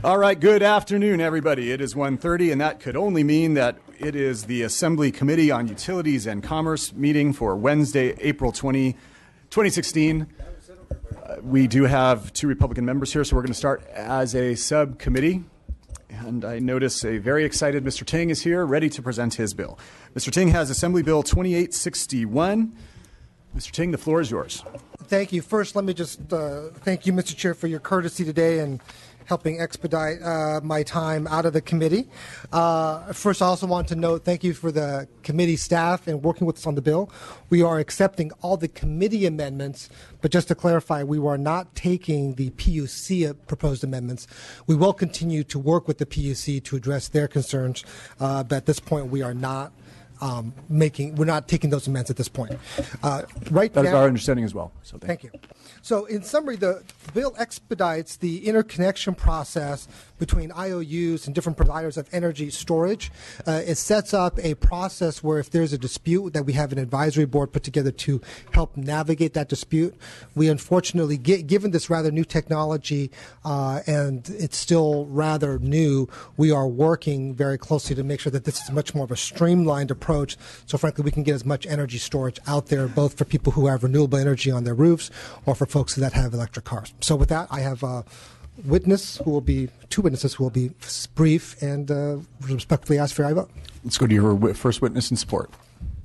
All right, good afternoon, everybody. It is 1:30, and that could only mean that it is the Assembly Committee on Utilities and Commerce meeting for Wednesday, April 20, 2016. We do have two Republican members here, so we're going to start as a subcommittee. And I notice a very excited Mr. Ting is here, ready to present his bill. Mr. Ting has Assembly Bill 2861. Mr. Ting, the floor is yours. Thank you. First, let me just thank you, Mr. Chair, for your courtesy today and helping expedite my time out of the committee. First, I also want to note thank you for the committee staff and working with us on the bill. We are accepting all the committee amendments, but just to clarify, we are not taking the PUC proposed amendments. We will continue to work with the PUC to address their concerns, but at this point, we are not we're not taking those amendments at this point. Right That now, is our understanding as well. So thank you. So in summary, the bill expedites the interconnection process between IOUs and different providers of energy storage. It sets up a process where if there's a dispute that we have an advisory board put together to help navigate that dispute. We unfortunately, given this rather new technology and it's still rather new, we are working very closely to make sure that this is much more of a streamlined approach. So frankly, we can get as much energy storage out there, both for people who have renewable energy on their roofs or for folks that have electric cars. So with that, I have two witnesses who will be brief and respectfully ask for your vote. let's go to your first witness in support.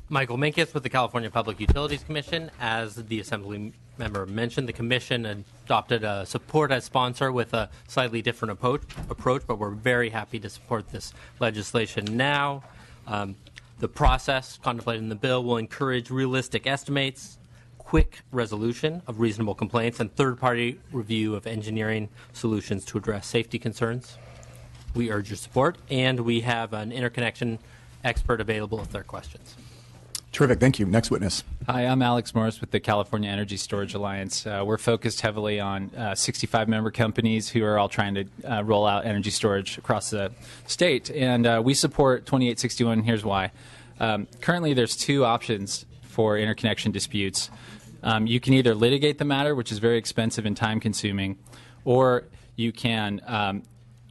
Michael Minkus with the California Public Utilities Commission. As the Assembly member mentioned, the Commission adopted a support as sponsor with a slightly different approach, but we're very happy to support this legislation now. The process contemplated in the bill will encourage realistic estimates, quick resolution of reasonable complaints, and third-party review of engineering solutions to address safety concerns. We urge your support, and we have an interconnection expert available if there are questions. Terrific. Thank you. Next witness. Hi, I'm Alex Morris with the California Energy Storage Alliance. We're focused heavily on 65 member companies who are all trying to roll out energy storage across the state, and we support 2861. Here's why. Currently, there's two options for interconnection disputes. You can either litigate the matter, which is very expensive and time-consuming, or you can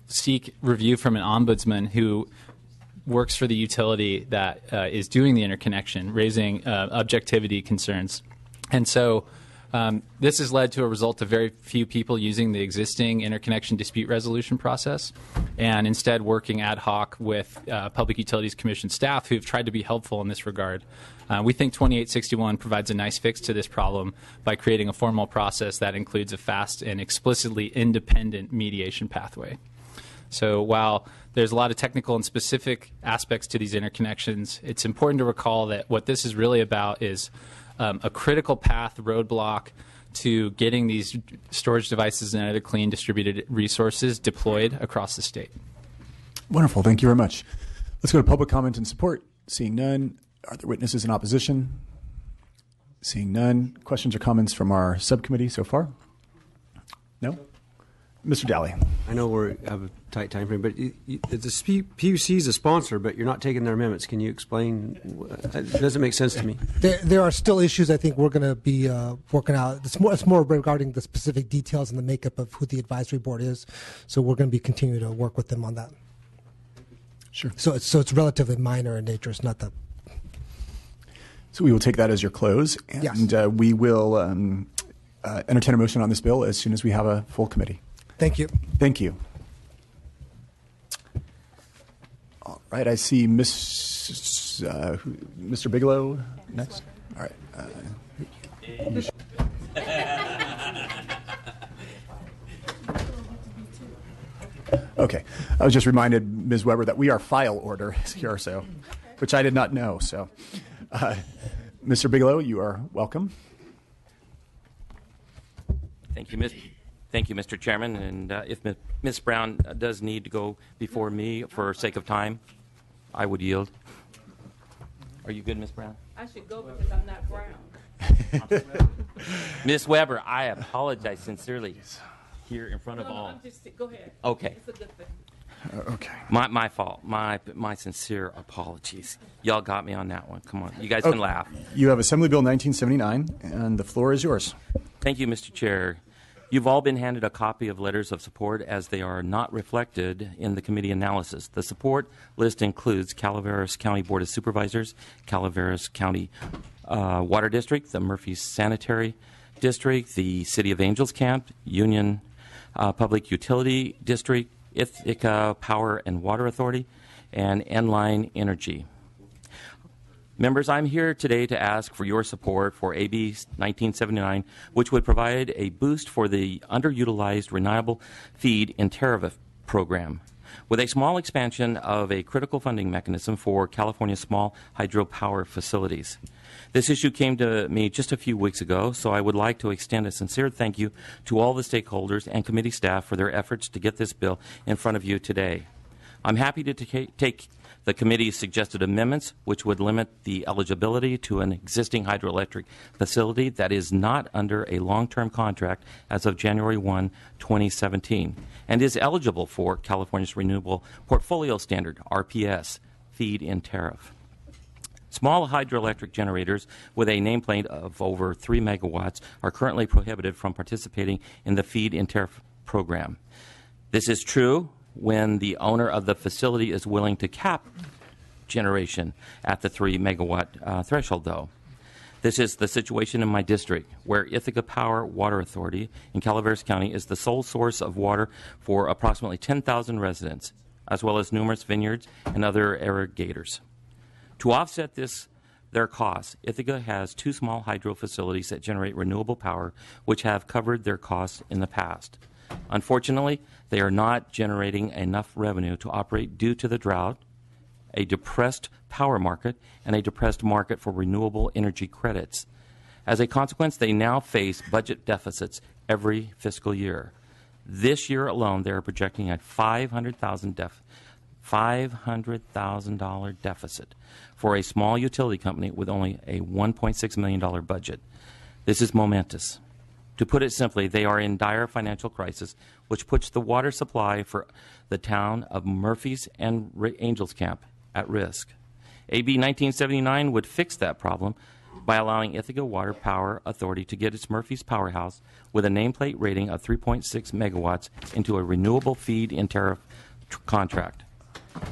seek review from an ombudsman who works for the utility that is doing the interconnection, raising objectivity concerns. And so this has led to a result of very few people using the existing interconnection dispute resolution process and instead working ad hoc with Public Utilities Commission staff who have tried to be helpful in this regard. We think 2861 provides a nice fix to this problem by creating a formal process that includes a fast and explicitly independent mediation pathway. So while there's a lot of technical and specific aspects to these interconnections, it's important to recall that what this is really about is a critical path roadblock to getting these storage devices and other clean distributed resources deployed across the state. Wonderful. Thank you very much. Let's go to public comment and support. Seeing none. Are there witnesses in opposition? Seeing none. Questions or comments from our subcommittee so far? No? Mr. Daly. I know we have a tight time frame, but the PUC is a sponsor, but you're not taking their amendments. Can you explain? It doesn't make sense to me. There are still issues I think we're going to be working out. It's more regarding the specific details and the makeup of who the advisory board is. So we're going to be continuing to work with them on that. Sure. So it's relatively minor in nature. It's not the. So we will take that as your close, and Yes. We will entertain a motion on this bill as soon as we have a full committee. Thank you. Thank you. All right, I see Mr. Bigelow next. All right. Okay. I was just reminded, Ms. Weber, that we are file order here, so, which I did not know. So, Mr. Bigelow, you are welcome. Thank you, Mr. Chairman. And if Ms. Brown does need to go before me for sake of time, I would yield. Are you good, Ms. Brown? I should go because I'm not brown. Ms. Weber, I apologize sincerely here in front of all. I'm just, go ahead. Okay. It's a good thing. Okay. My fault. My sincere apologies. Y'all got me on that one. Come on. You guys can laugh. You have Assembly Bill 1979, and the floor is yours. Thank you, Mr. Chair. You've all been handed a copy of letters of support as they are not reflected in the committee analysis. The support list includes Calaveras County Board of Supervisors, Calaveras County Water District, the Murphy's Sanitary District, the City of Angels Camp, Union Public Utility District, Ithaca Power and Water Authority, and Enline Energy. Members, I'm here today to ask for your support for AB 1979, which would provide a boost for the underutilized Reliable Feed in Tariff program, with a small expansion of a critical funding mechanism for California small hydropower facilities. This issue came to me just a few weeks ago, so I would like to extend a sincere thank you to all the stakeholders and committee staff for their efforts to get this bill in front of you today. I'm happy to take the committee's suggested amendments, which would limit the eligibility to an existing hydroelectric facility that is not under a long-term contract as of January 1, 2017, and is eligible for California's Renewable Portfolio Standard, RPS, feed-in tariff. Small hydroelectric generators with a nameplate of over 3 megawatts are currently prohibited from participating in the feed-in tariff program. This is true when the owner of the facility is willing to cap generation at the 3 megawatt threshold, though. This is the situation in my district, where Ithaca Power Water Authority in Calaveras County is the sole source of water for approximately 10,000 residents, as well as numerous vineyards and other irrigators. To offset their costs, Ithaca has 2 small hydro facilities that generate renewable power, which have covered their costs in the past. Unfortunately, they are not generating enough revenue to operate due to the drought, a depressed power market, and a depressed market for renewable energy credits. As a consequence, they now face budget deficits every fiscal year. This year alone, they are projecting a $500,000 deficit for a small utility company with only a $1.6 million budget. This is momentous. To put it simply, they are in dire financial crisis, which puts the water supply for the town of Murphy's and Angels Camp at risk. AB 1979 would fix that problem by allowing Ithaca Water Power Authority to get its Murphy's powerhouse with a nameplate rating of 3.6 megawatts into a renewable feed-in tariff contract.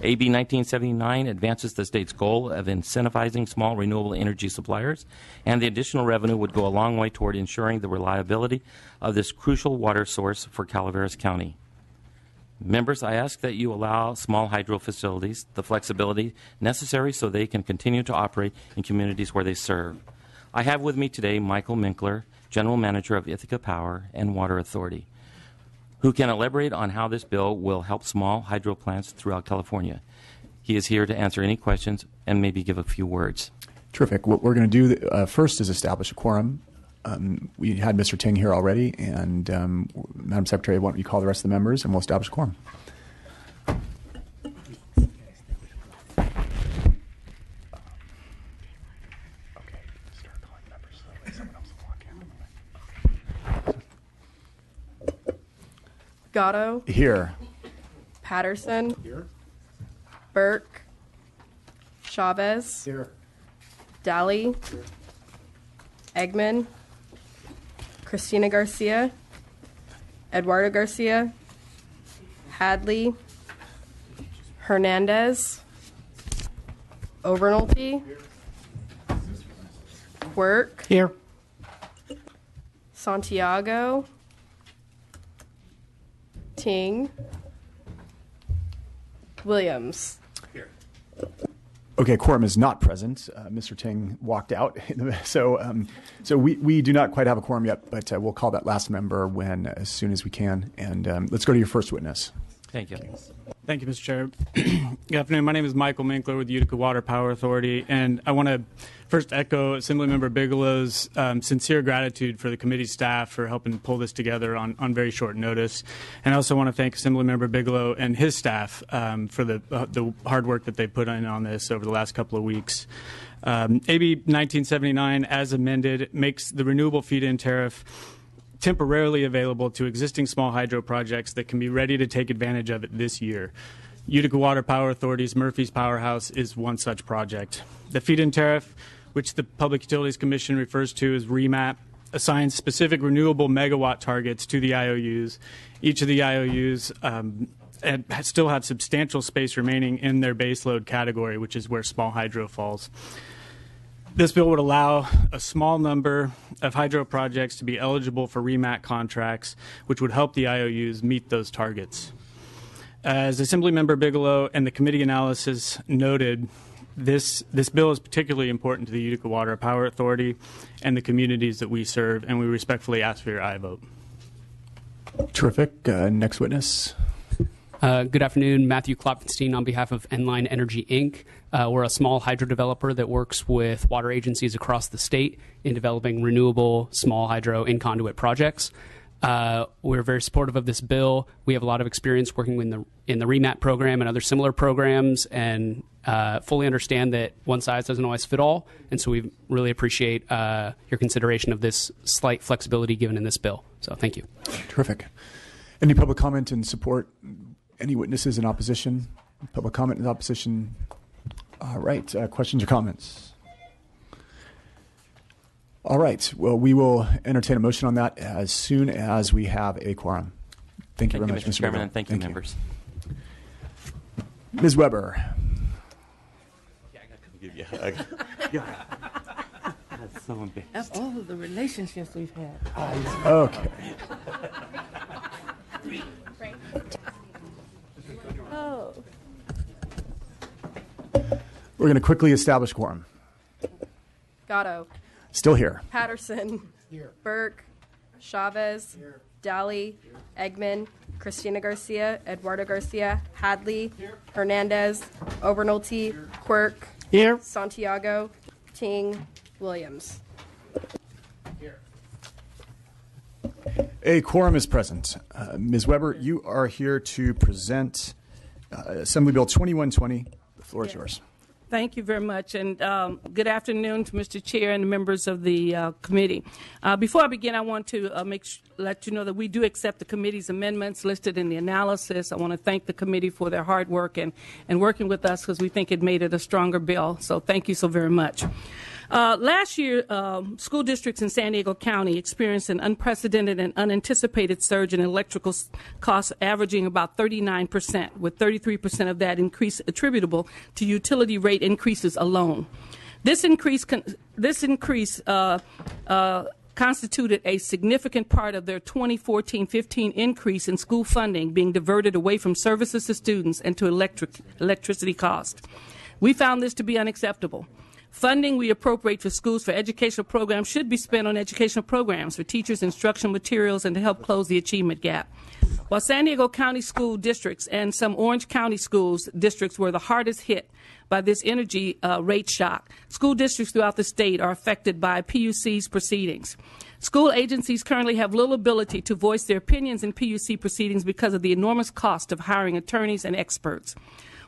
AB 1979 advances the state's goal of incentivizing small renewable energy suppliers, and the additional revenue would go a long way toward ensuring the reliability of this crucial water source for Calaveras County. Members, I ask that you allow small hydro facilities the flexibility necessary so they can continue to operate in communities where they serve. I have with me today Michael Minkler, General Manager of Ithaca Power and Water Authority, who can elaborate on how this bill will help small hydro plants throughout California. He is here to answer any questions and maybe give a few words. Terrific. What we're going to do first is establish a quorum. We had Mr. Ting here already, and Madam Secretary, why don't you call the rest of the members, and we'll establish a quorum. Gatto. Here. Patterson. Here. Burke. Chavez. Here. Daly. Here. Eggman. Christina Garcia. Eduardo Garcia. Hadley. Hernandez. Overnolty. Quirk. Here. Santiago. Ting. Williams. Okay, quorum is not present. Mr. Ting walked out. So we do not quite have a quorum yet, but we'll call that last member as soon as we can. And let's go to your first witness. Thank you. Thank you, Mr. Chair. Good afternoon. My name is Michael Minkler with Utica Water Power Authority, and I want to first echo Assemblymember Bigelow's sincere gratitude for the committee staff for helping pull this together on very short notice. And I also want to thank Assemblymember Bigelow and his staff for the hard work that they put in on this over the last couple of weeks. AB 1979, as amended, makes the renewable feed-in tariff temporarily available to existing small hydro projects that can be ready to take advantage of it this year. Utica Water Power Authority's Murphy's Powerhouse is one such project. The feed-in tariff, which the Public Utilities Commission refers to as REMAP, assigns specific renewable megawatt targets to the IOUs. Each of the IOUs still have substantial space remaining in their baseload category, which is where small hydro falls. This bill would allow a small number of hydro projects to be eligible for REMAC contracts, which would help the IOUs meet those targets. As Assemblymember Bigelow and the committee analysis noted, this bill is particularly important to the Utica Water Power Authority and the communities that we serve, and we respectfully ask for your aye vote. Terrific. Next witness. Good afternoon, Matthew Klopfenstein on behalf of Enline Energy, Inc. We're a small hydro developer that works with water agencies across the state in developing renewable small hydro in conduit projects. We're very supportive of this bill. We have a lot of experience working in the REMAT program and other similar programs, and fully understand that one size doesn't always fit all. And so we really appreciate your consideration of this slight flexibility given in this bill. So thank you. Terrific. Any public comment in support? Any witnesses in opposition? Public comment in opposition? All right. Questions or comments? All right. Well, we will entertain a motion on that as soon as we have a quorum. Thank you very much, Mr. Chairman, Weber. and thank you, members. Ms. Weber. Yeah, I got to give you a hug. That's so embarrassing. Of all of the relationships we've had. Okay. Oh. We're going to quickly establish quorum. Gatto. Still here. Patterson. Here. Burke. Chavez. Here. Daly. Eggman. Christina Garcia. Eduardo Garcia. Hadley. Here. Hernandez. Obernolte. Quirk. Here. Santiago. Ting. Williams. A quorum is present. Ms. Weber, you are here to present Assembly Bill 2120. The floor is yours. Thank you very much, and good afternoon to Mr. Chair and the members of the committee. Before I begin, I want to let you know that we do accept the committee's amendments listed in the analysis. I want to thank the committee for their hard work and working with us, because we think it made it a stronger bill. So thank you so very much. Last year, school districts in San Diego County experienced an unprecedented and unanticipated surge in electrical costs, averaging about 39%, with 33% of that increase attributable to utility rate increases alone. This increase constituted a significant part of their 2014-15 increase in school funding being diverted away from services to students and to electricity costs. We found this to be unacceptable. Funding we appropriate for schools for educational programs should be spent on educational programs for teachers, instructional materials, and to help close the achievement gap. While San Diego County school districts and some Orange County schools districts were the hardest hit by this energy rate shock, school districts throughout the state are affected by PUC's proceedings. School agencies currently have little ability to voice their opinions in PUC proceedings because of the enormous cost of hiring attorneys and experts.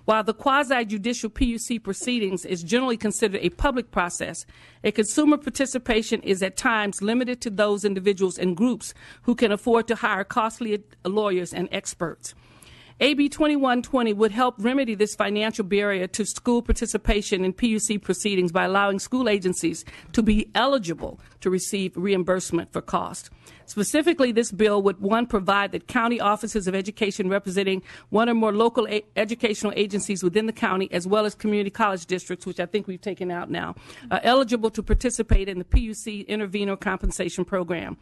While the quasi-judicial PUC proceedings is generally considered a public process, a consumer participation is at times limited to those individuals and groups who can afford to hire costly lawyers and experts. AB 2120 would help remedy this financial barrier to school participation in PUC proceedings by allowing school agencies to be eligible to receive reimbursement for costs. Specifically, this bill would, one, provide that county offices of education representing one or more local educational agencies within the county, as well as community college districts, which I think we've taken out now, are eligible to participate in the PUC intervenor compensation program.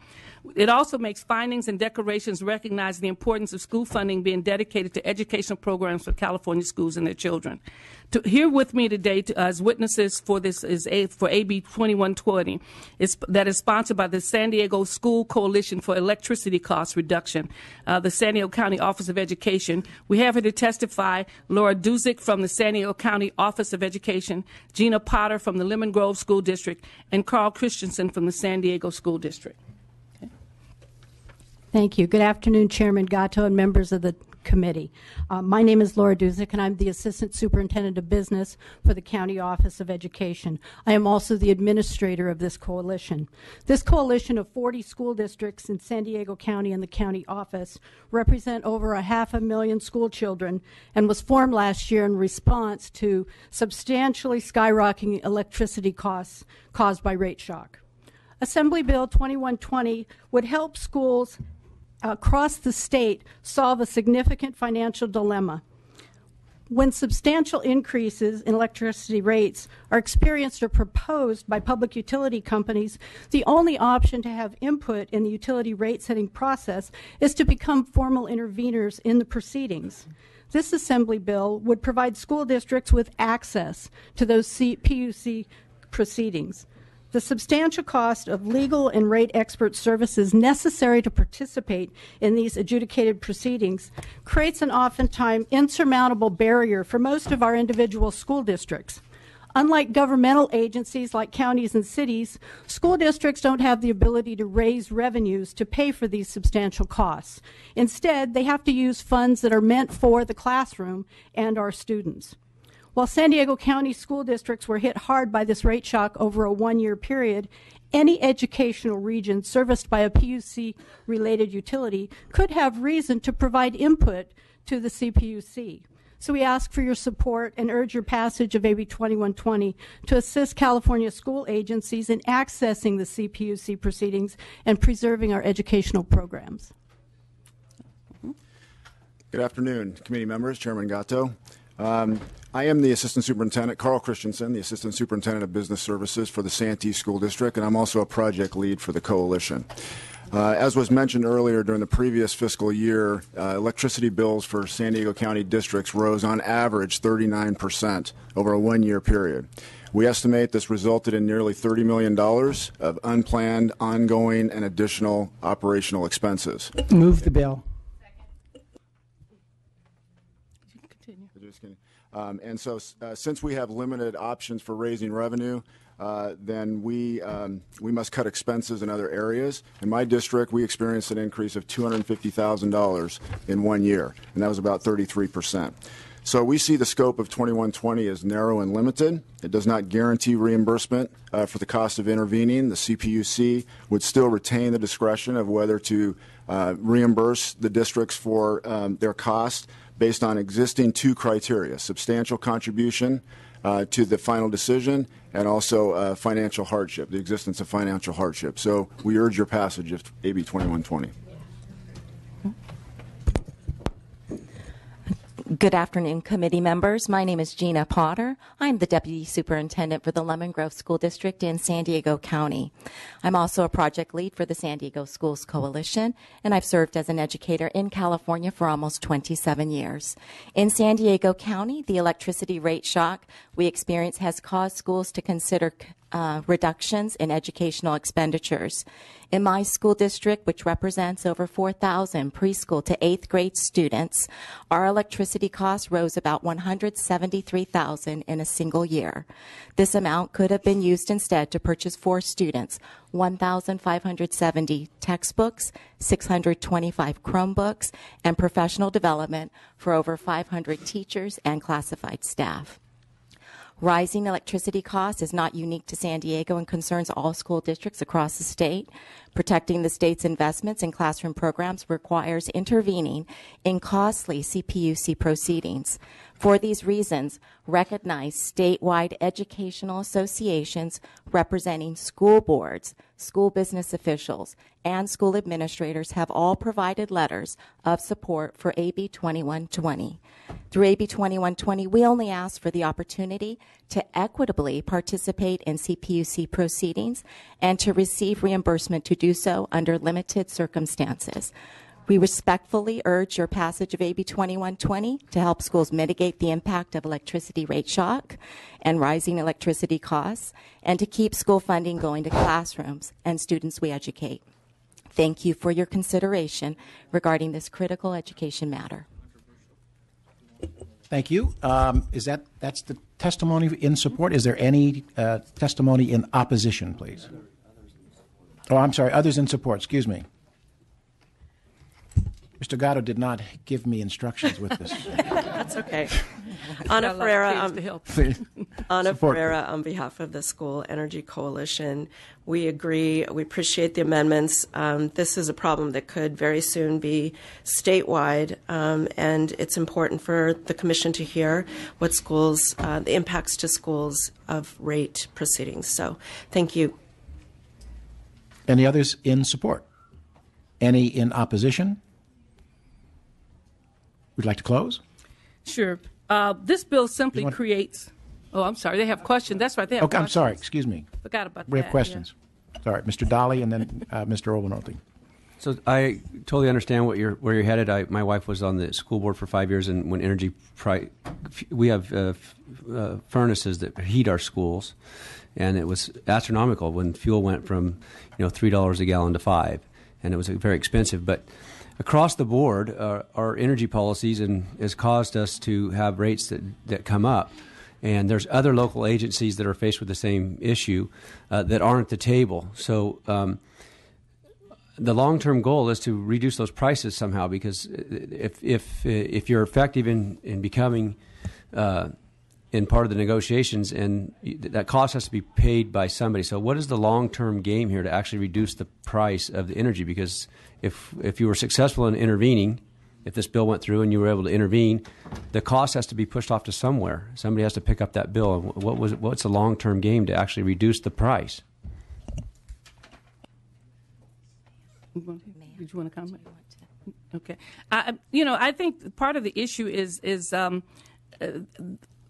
It also makes findings and declarations recognizing the importance of school funding being dedicated to educational programs for California schools and their children. Here with me today as witnesses for this is for AB 2120, that is sponsored by the San Diego School Coalition for Electricity Cost Reduction, the San Diego County Office of Education. We have here to testify Laura Duzick from the San Diego County Office of Education, Gina Potter from the Lemon Grove School District, and Carl Christensen from the San Diego School District. Okay. Thank you. Good afternoon, Chairman Gatto and members of the committee. My name is Laura Duzick, and I'm the Assistant Superintendent of Business for the County Office of Education. I am also the administrator of this coalition. This coalition of 40 school districts in San Diego County and the county office represent over 500,000 school children and was formed last year in response to substantially skyrocketing electricity costs caused by rate shock. Assembly Bill 2120 would help schools across the state solve a significant financial dilemma. When substantial increases in electricity rates are experienced or proposed by public utility companies, the only option to have input in the utility rate setting process is to become formal interveners in the proceedings. This Assembly bill would provide school districts with access to those PUC proceedings. The substantial cost of legal and rate expert services necessary to participate in these adjudicated proceedings creates an oftentimes insurmountable barrier for most of our individual school districts. Unlike governmental agencies like counties and cities, school districts don't have the ability to raise revenues to pay for these substantial costs. Instead, they have to use funds that are meant for the classroom and our students. While San Diego County school districts were hit hard by this rate shock over a one-year period, any educational region serviced by a PUC-related utility could have reason to provide input to the CPUC. So we ask for your support and urge your passage of AB 2120 to assist California school agencies in accessing the CPUC proceedings and preserving our educational programs. Good afternoon, committee members, Chairman Gatto. I am the Assistant Superintendent, Carl Christensen, the Assistant Superintendent of Business Services for the Santee School District, and I'm also a project lead for the coalition. As was mentioned earlier, during the previous fiscal year, electricity bills for San Diego County districts rose on average 39% over a one-year period. We estimate this resulted in nearly $30 million of unplanned, ongoing, and additional operational expenses. Move the bill. And so since we have limited options for raising revenue, then we must cut expenses in other areas. In my district, we experienced an increase of $250,000 in 1 year, and that was about 33%. So we see the scope of 2120 as narrow and limited. It does not guarantee reimbursement for the cost of intervening. The CPUC would still retain the discretion of whether to reimburse the districts for their cost based on existing two criteria: substantial contribution to the final decision, and also financial hardship, the existence of financial hardship. So we urge your passage of AB 2120. Good afternoon, committee members. My name is Gina Potter. I'm the Deputy Superintendent for the Lemon Grove School District in San Diego County. I'm also a project lead for the San Diego Schools Coalition, and I've served as an educator in California for almost 27 years. In San Diego County, the electricity rate shock we experience has caused schools to consider reductions in educational expenditures. In my school district, which represents over 4,000 preschool to 8th grade students, our electricity costs rose about $173,000 in a single year. This amount could have been used instead to purchase for students 1,570 textbooks, 625 Chromebooks, and professional development for over 500 teachers and classified staff. Rising electricity costs is not unique to San Diego and concerns all school districts across the state. Protecting the state's investments in classroom programs requires intervening in costly CPUC proceedings. For these reasons, recognized statewide educational associations representing school boards, school business officials, and school administrators have all provided letters of support for AB 2120. Through AB 2120, we only ask for the opportunity to equitably participate in CPUC proceedings and to receive reimbursement to do so under limited circumstances. We respectfully urge your passage of AB 2120 to help schools mitigate the impact of electricity rate shock and rising electricity costs, and to keep school funding going to classrooms and students we educate. Thank you for your consideration regarding this critical education matter. Thank you. That's the testimony in support? Is there any testimony in opposition, please? Oh, I'm sorry, others in support, excuse me. Mr. Gatto did not give me instructions with this. That's okay. Ana Ferreira, Ana Ferreira, on behalf of the School Energy Coalition, we agree. We appreciate the amendments. This is a problem that could very soon be statewide, and it's important for the Commission to hear what schools, the impacts to schools of rate proceedings. So, thank you. Any others in support? Any in opposition? Would you like to close? Sure. This bill simply creates. Oh, I'm sorry. They have questions. That's right. They have Okay, questions. I'm sorry. Excuse me. Forgot about that. We have questions. Yeah. Sorry, Mr. Dolly, and then Mr. Ovalnote. So I totally understand where you're headed. My wife was on the school board for 5 years, and when we have furnaces that heat our schools, and it was astronomical when fuel went from $3 a gallon to $5, and it was very expensive. But across the board, our energy policies has caused us to have rates that come up. And there's other local agencies that are faced with the same issue that aren't at the table. So the long-term goal is to reduce those prices somehow, because if you're effective in becoming in part of the negotiations, and that cost has to be paid by somebody. So what is the long-term game here to actually reduce the price of the energy? Because if you were successful in intervening, if this bill went through and you were able to intervene, the cost has to be pushed off to somewhere. Somebody has to pick up that bill. And what's the long-term game to actually reduce the price? Did you want to comment? Okay. I think part of the issue is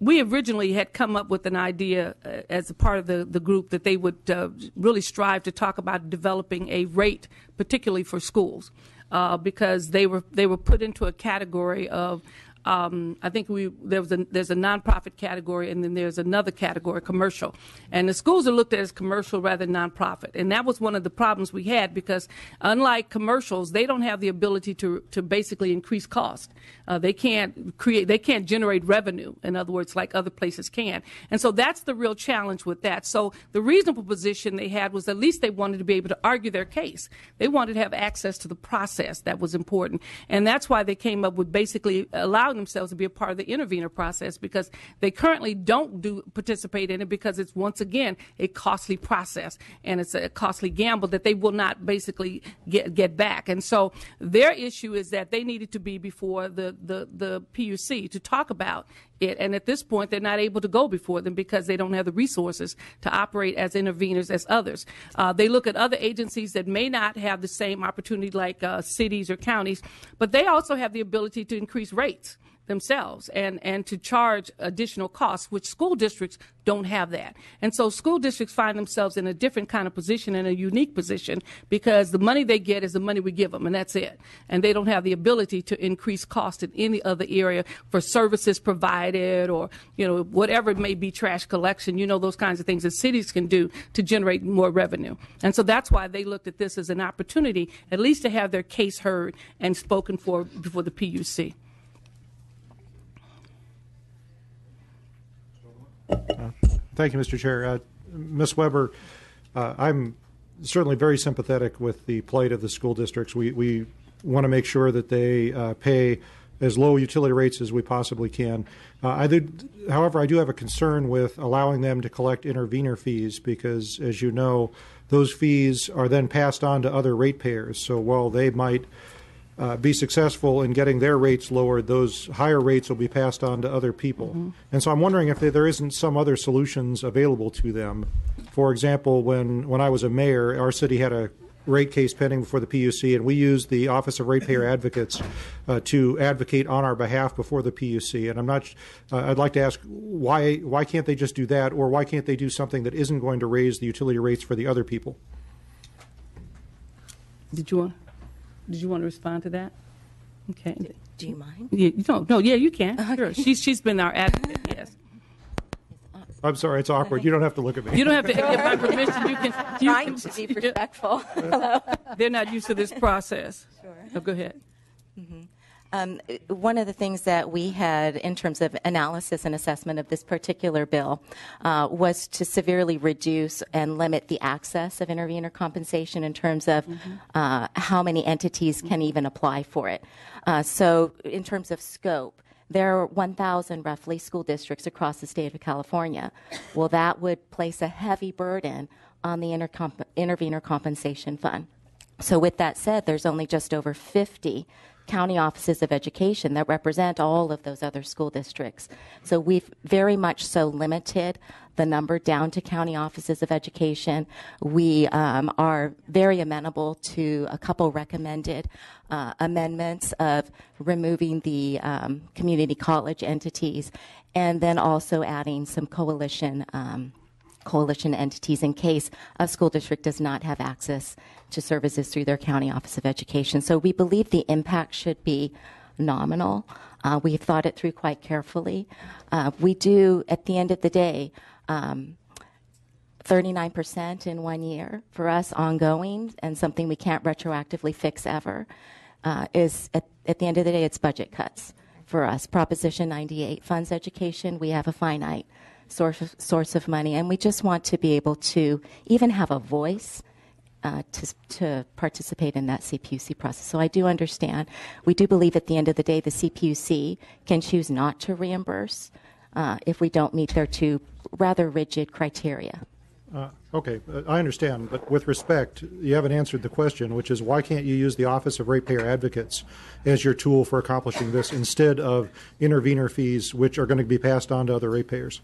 we originally had come up with an idea as a part of the group that they would really strive to talk about developing a rate, particularly for schools, because they were put into a category of I think there's a nonprofit category, and then there's another category, commercial. And the schools are looked at as commercial rather than nonprofit. And that was one of the problems we had, because unlike commercials, they don't have the ability to basically increase cost. They can't generate revenue, in other words, like other places can. And so that's the real challenge with that. So the reasonable position they had was at least they wanted to be able to argue their case. They wanted to have access to the process. That was important. And that's why they came up with basically allowing themselves to be a part of the intervener process, because they currently don't participate in it, because it's once again a costly process, and it's a costly gamble that they will not basically get back. And so their issue is that they needed to be before the PUC to talk about it, and at this point they're not able to go before them because they don't have the resources to operate as interveners as others. They look at other agencies that may not have the same opportunity, like cities or counties, but they also have the ability to increase rates themselves and to charge additional costs, which school districts don't have that. And so school districts find themselves in a different kind of position, in a unique position, because the money they get is the money we give them, and that's it. And they don't have the ability to increase cost in any other area for services provided, or whatever it may be, trash collection, those kinds of things that cities can do to generate more revenue. And so that's why they looked at this as an opportunity, at least to have their case heard and spoken for before the PUC. Thank you, Mr. Chair. Ms. Weber, I'm certainly very sympathetic with the plight of the school districts. We want to make sure that they pay as low utility rates as we possibly can. However, I do have a concern with allowing them to collect intervener fees, because, as you know, those fees are then passed on to other ratepayers. So while they might be successful in getting their rates lowered, those higher rates will be passed on to other people. Mm-hmm. And so I'm wondering if there isn't some other solutions available to them. For example, when I was a mayor, our city had a rate case pending before the PUC, and we used the Office of Ratepayer Advocates to advocate on our behalf before the PUC. And I'd like to ask, why can't they just do that, or why can't they do something that isn't going to raise the utility rates for the other people? Did you want to respond to that? Okay. Do you mind? Yeah, yeah, you can. Okay. Sure. She's been our advocate. Yes. I'm sorry, it's awkward. You don't have to look at me. You don't have to get my permission. You can. Trying to be respectful. Hello. They're not used to this process. Sure. Oh, go ahead. Mm-hmm. One of the things that we had in terms of analysis and assessment of this particular bill was to severely reduce and limit the access of intervener compensation in terms of how many entities can even apply for it. So in terms of scope, there are 1,000 roughly school districts across the state of California. Well, that would place a heavy burden on the intervener compensation fund. So with that said, there's only just over 50 county offices of education that represent all of those other school districts. So we've very much so limited the number down to county offices of education. We are very amenable to a couple recommended amendments of removing the community college entities and then also adding some coalition entities in case a school district does not have access to services through their county office of education. So we believe the impact should be nominal. We've thought it through quite carefully. We do, at the end of the day, 39% in 1 year for us ongoing, and something we can't retroactively fix ever, is at the end of the day, it's budget cuts for us. Proposition 98 funds education. We have a finite source of money, and we just want to be able to even have a voice to participate in that CPUC process. So I do understand. We do believe at the end of the day the CPUC can choose not to reimburse if we don't meet their two rather rigid criteria. Okay, I understand, but with respect, you haven't answered the question, which is why can't you use the Office of Ratepayer Advocates as your tool for accomplishing this instead of intervener fees, which are going to be passed on to other ratepayers?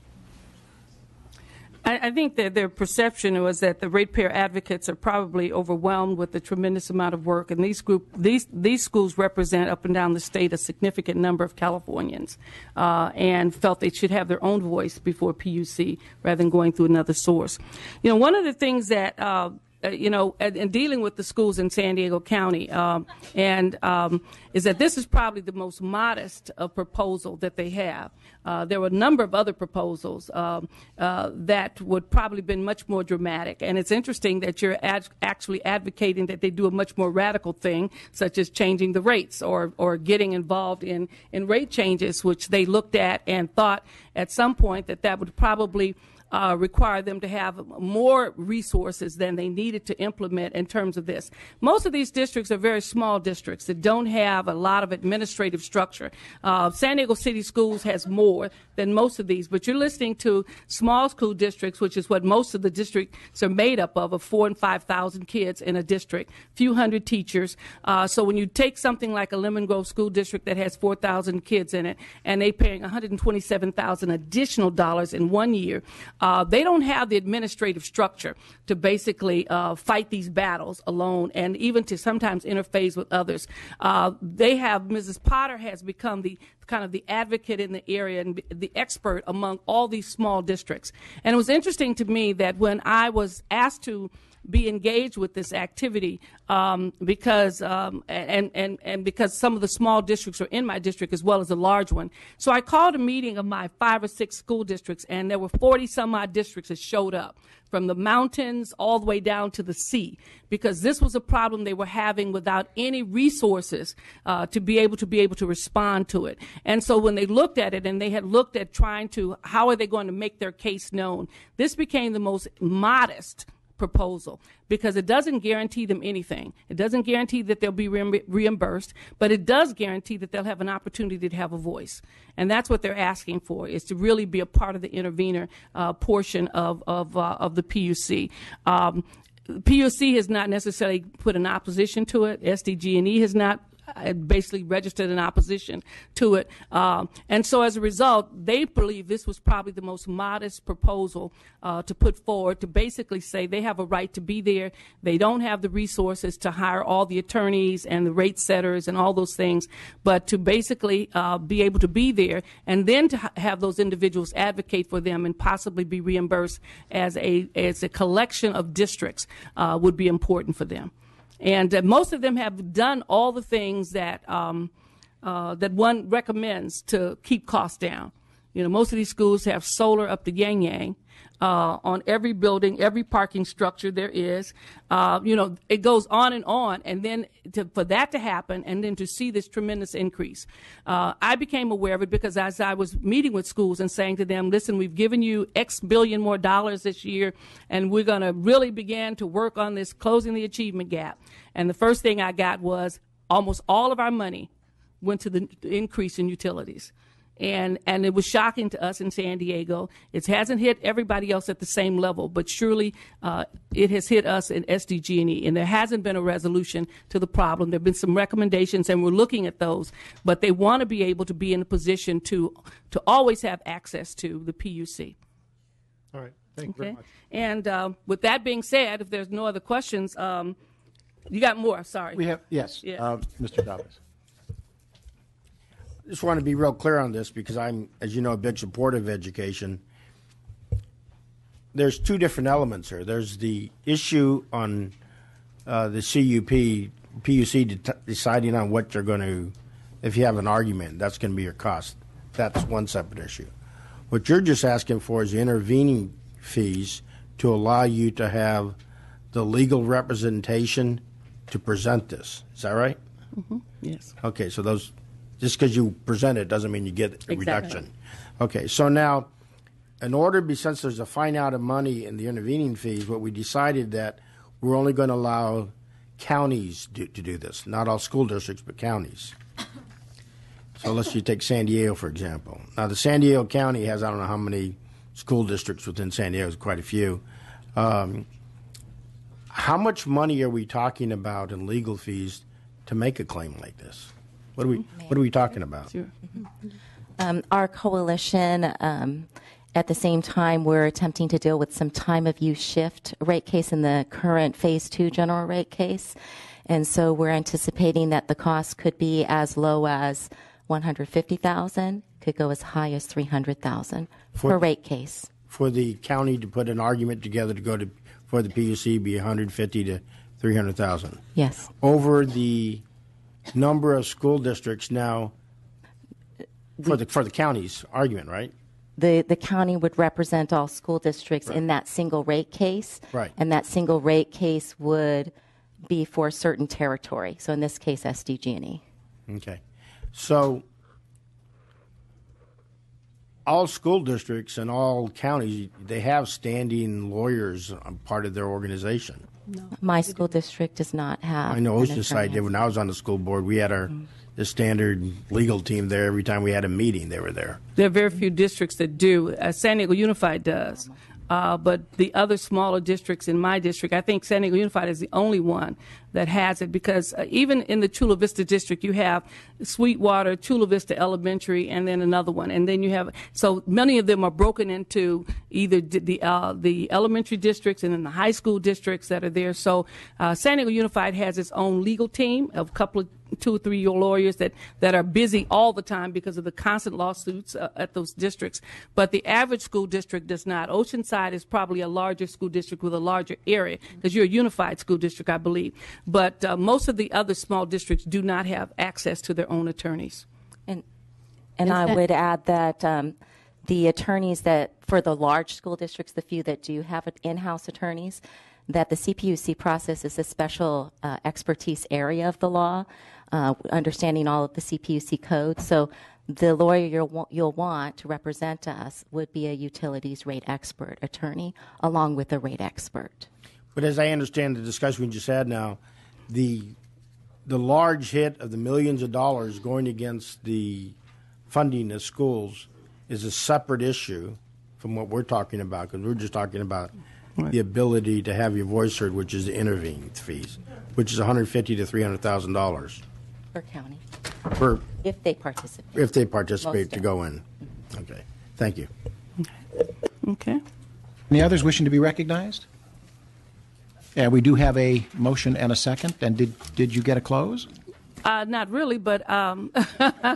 I think that their perception was that the ratepayer advocates are probably overwhelmed with the tremendous amount of work, and these schools represent up and down the state a significant number of Californians, and felt they should have their own voice before PUC rather than going through another source. You know, one of the things that in dealing with the schools in San Diego County, is that this is probably the most modest proposal that they have. There were a number of other proposals that would probably been much more dramatic. And it's interesting that you're actually advocating that they do a much more radical thing, such as changing the rates or getting involved in rate changes, which they looked at and thought at some point that would probably require them to have more resources than they needed to implement in terms of this. Most of these districts are very small districts that don't have a lot of administrative structure. San Diego City Schools has more than most of these, but you're listening to small school districts, which is what most of the districts are made up of 4,000 and 5,000 kids in a district, few hundred teachers. So when you take something like a Lemon Grove School District that has 4,000 kids in it, and they're paying $127,000 additional dollars in 1 year, they don't have the administrative structure to basically fight these battles alone and even to sometimes interface with others. Mrs. Potter has become the kind of the advocate in the area and the expert among all these small districts. And it was interesting to me that when I was asked to be engaged with this activity because some of the small districts are in my district as well as a large one. So I called a meeting of my 5 or 6 school districts, and there were 40 some odd districts that showed up from the mountains all the way down to the sea, because this was a problem they were having without any resources to be able to respond to it. And so when they looked at it and they had looked at how are they going to make their case known, this became the most modest proposal, because it doesn't guarantee them anything. It doesn't guarantee that they'll be reimbursed, but it does guarantee that they'll have an opportunity to have a voice. And that's what they're asking for, is to really be a part of the intervener portion of the PUC. PUC has not necessarily put an opposition to it. SDG&E has not basically registered an opposition to it. And so as a result, they believe this was probably the most modest proposal to put forward, to basically say they have a right to be there. They don't have the resources to hire all the attorneys and the rate setters and all those things, but to basically be able to be there and then to have those individuals advocate for them and possibly be reimbursed as a collection of districts would be important for them. And most of them have done all the things that that one recommends to keep costs down. You know, most of these schools have solar up the yang on every building, every parking structure there is. It goes on, and then for that to happen, and then to see this tremendous increase. I became aware of it because as I was meeting with schools and saying to them, listen, we've given you X billion more dollars this year, and we're going to really begin to work on this, closing the achievement gap. And the first thing I got was almost all of our money went to the increase in utilities. And it was shocking to us in San Diego. It hasn't hit everybody else at the same level, but surely it has hit us in SDG&E, and there hasn't been a resolution to the problem. There have been some recommendations, and we're looking at those, but they want to be able to be in a position to always have access to the PUC. All right. Thank you very much. And with that being said, if there's no other questions, you got more. Sorry. We have, yes, Yeah. Mr. Davis. Just want to be real clear on this because I'm, as you know, a big supporter of education. There's two different elements here. There's the issue on the PUC deciding on what you're going to, if you have an argument, that's going to be your cost. That's one separate issue. What you're just asking for is the intervening fees to allow you to have the legal representation to present this. Is that right? Mm-hmm. Yes. Okay, so those, just because you present it doesn't mean you get a reduction. Okay, so now, in order, since there's a fine amount of money in the intervening fees, what we decided that we're only going to allow counties to do this, not all school districts, but counties. So let's you take San Diego, for example. Now, the San Diego County has, I don't know how many school districts within San Diego, quite a few. How much money are we talking about in legal fees to make a claim like this? What are we talking about? Sure. Our coalition, at the same time, we're attempting to deal with some time of use shift rate case in the current Phase 2 general rate case. And so we're anticipating that the cost could be as low as $150,000, could go as high as $300,000 for rate case. For the county to put an argument together to go to for the PUC be $150,000 to $300,000. Yes. Over the number of school districts now for the county's argument, right? The county would represent all school districts in that single rate case. Right. And that single rate case would be for a certain territory. So in this case, SDG&E. Okay. So all school districts and all counties, they have standing lawyers on part of their organization. No. My school district does not have. I know Oceanside did. When I was on the school board, we had the standard legal team there. Every time we had a meeting, they were there. There are very few districts that do. San Diego Unified does. But the other smaller districts in my district, I think San Diego Unified is the only one that has it, because even in the Chula Vista district, you have Sweetwater, Chula Vista Elementary, and then another one. And then you have, so many of them are broken into either the elementary districts and then the high school districts that are there. So San Diego Unified has its own legal team of a couple of 2 or 3 lawyers that are busy all the time because of the constant lawsuits at those districts. But the average school district does not. Oceanside is probably a larger school district with a larger area because you're a unified school district, I believe. But most of the other small districts do not have access to their own attorneys. And I would add that the attorneys that, for the large school districts, the few that do have in-house attorneys, that the CPUC process is a special expertise area of the law, understanding all of the CPUC codes. So the lawyer you'll want to represent us would be a utilities rate expert attorney along with a rate expert. But as I understand the discussion we just had now, the large hit of the millions of dollars going against the funding of schools is a separate issue from what we're talking about, because we're just talking about the ability to have your voice heard, which is the intervening fees, which is $150,000 to $300,000 per county. If they participate to go in. Okay. Thank you. Okay. Any others wishing to be recognized? Yeah, we do have a motion and a second. And did you get a close? Not really, but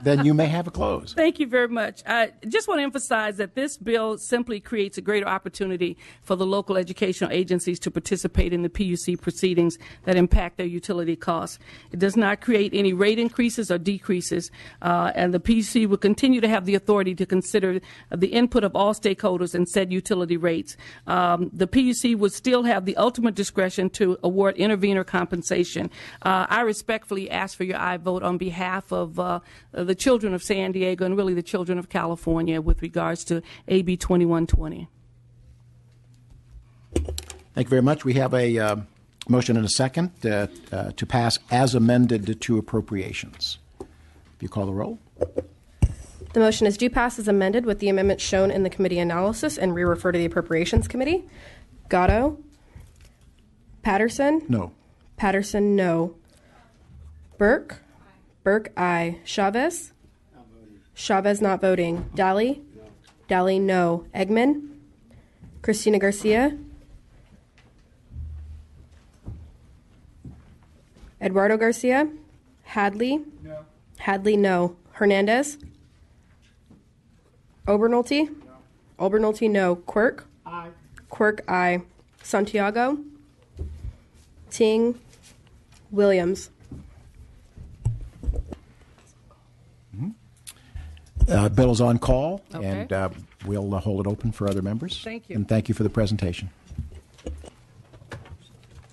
then you may have a close. Thank you very much. I just want to emphasize that this bill simply creates a greater opportunity for the local educational agencies to participate in the PUC proceedings that impact their utility costs. It does not create any rate increases or decreases, and the PUC will continue to have the authority to consider the input of all stakeholders and set utility rates. The PUC would still have the ultimate discretion to award intervenor compensation. I respectfully ask for your I vote on behalf of the children of San Diego and really the children of California with regards to AB 2120. Thank you very much. We have a motion and a second to pass as amended the two appropriations. If you call the roll. The motion is do pass as amended with the amendments shown in the committee analysis and re-refer to the Appropriations Committee. Gatto? Patterson? No. Patterson, no. Burke? Burke, aye. Chavez? Chavez not voting. Daly? Daly, no. Eggman? Christina Garcia? Eduardo Garcia? Hadley? No. Hadley, no. Hernandez? Obernolte? No. Obernolte, no. Quirk? Aye. Quirk, aye. Santiago? Ting? Williams? Bill is on call, Okay. and we'll hold it open for other members. Thank you. And thank you for the presentation.